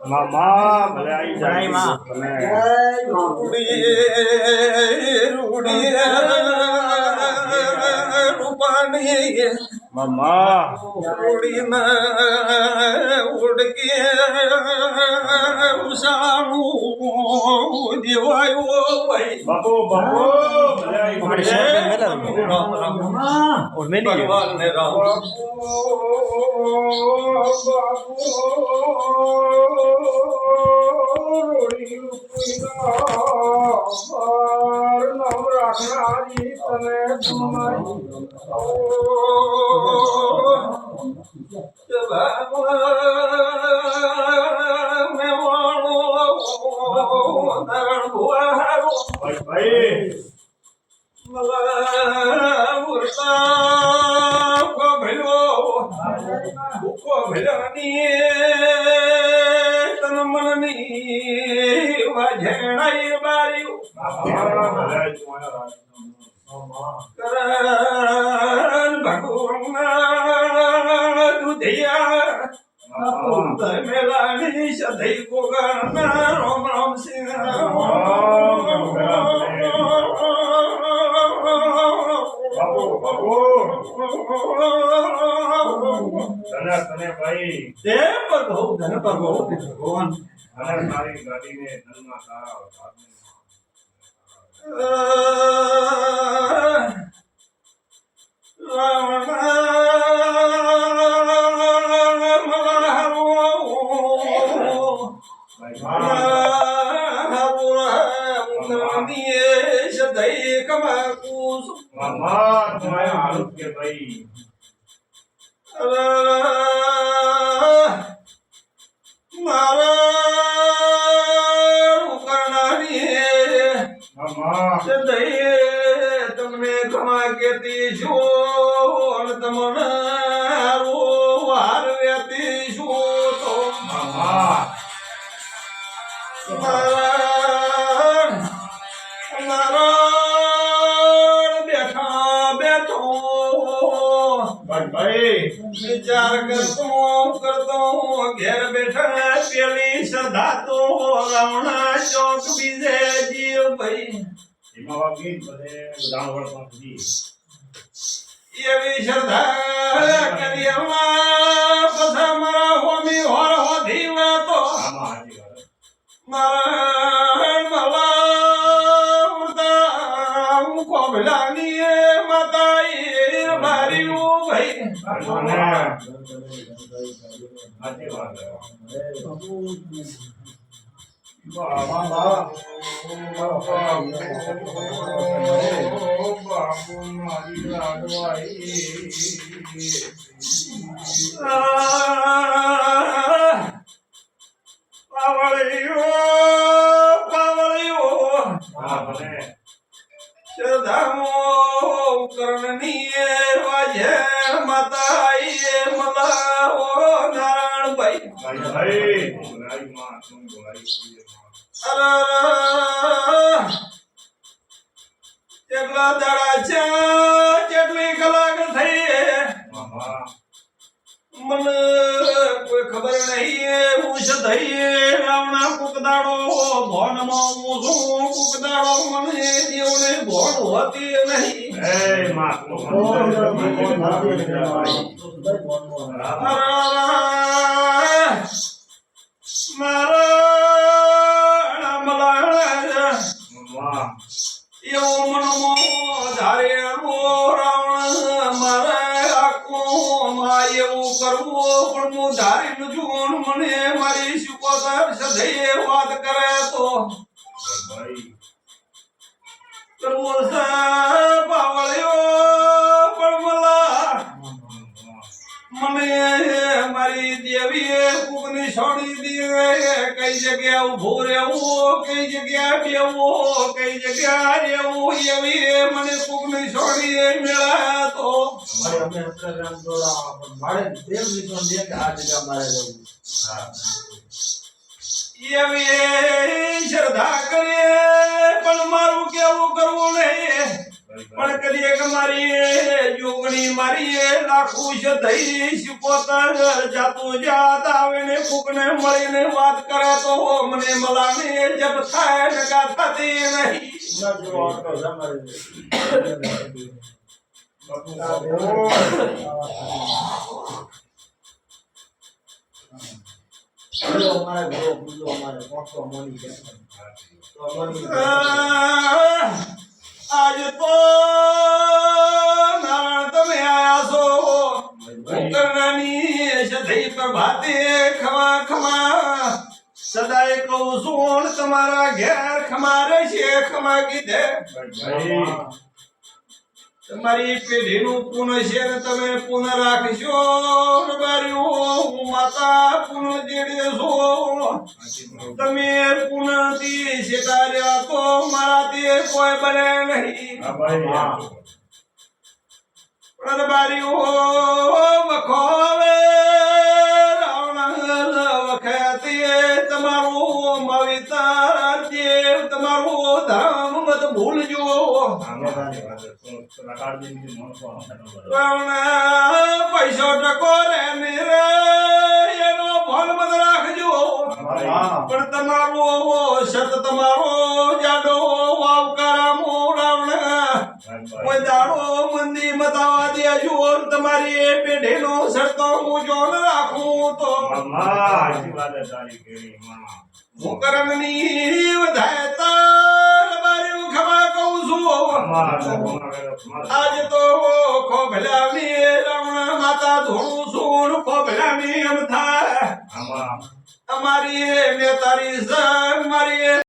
મામા ભલે આવી જાય માં તમે રૂડી રૂપાણી મામા રૂડી ના ઉડકે ઉસાણું દેવાયો ભાઈ બાપુ બાપુ ભલે આવી જાય और मैं नहीं भगवान ने राम भगवान हमारी गाड़ी में धर्म सारा के भाई તમને ખમા કેતી છું તમને વાર વેતી છું તો બેઠા બેઠો વિચાર કરતો ઘેર બેઠા પેલી સદા તો રાવણા ચોક બીજે જીવ ભાઈ એવી શ્રદ્ધા કરી બધા મારા હોમી હોર હોધી વાતો કોબલાની માતા માર્યું ભાઈ કેટલા દાડા છે કેટલી કલાક થઈ મને કોઈ ખબર નહીં હું સધઈ રાવણા કુકદાડો ભોનમાં હું છું કુકદાડો મને દેવને ભોન હોતી નહીં મને મારી સુકોદર સધઈએ વાત કરે તો પાવળ્યો પણ મને મારી દેવીએ કુકની છોડી દીધે કઈ જગ્યા ઉભો રહેવું કઈ જગ્યા બેવું કઈ જગ્યા રહેવું એવી મને કુકની છોડી મેળા તો એવી શ્રદ્ધા કરીએ પણ મારું કેવું કરવું નહીં પણ કદી એક મારી જોગણી મારી લાખું છે થઈ શીખોતર જાતું જાત આવે ને કોકને મળીને વાત કરે તો મને મલાને જબ થાય નકા થતી નહીં. આજ તો નારાયણ તમે આયા છો ઉત્તરનાની સધી પ્રભાતે ખમા ખમા સદાય કહું છું તમારા ઘેર ખમા રહેશે ખમા કીધે તમારી પેઢીનું પુન છે ને તમે પુન રાખશો બાર્યું માતા પુન જેડે છો તમે પુનથી શેતાર્યા તો મારાથી કોઈ બને નહીં. પણ બાર્યું વખોવે રાવણ વખતે તમારું મવિતર દેવ તમારું ધર્મ મત ભૂલજો. પૈસો ટકો રે એનો ભલ મત રાખજો. પણ તમારો સત તમારો જાડો વાવકારા મોરાવણ કોઈ દાડો મંદી મતાવા દેજો. તમારી પેઢીનો સડતો હું જો ન રાખું તો હું કરમની વધાય તાર બાર્યું ખમા કહું છું. આજ તો ખોભલાની રાવણ માતા ધોણું છું ખોભલાની એમ થાય અમારી ને તારી મારી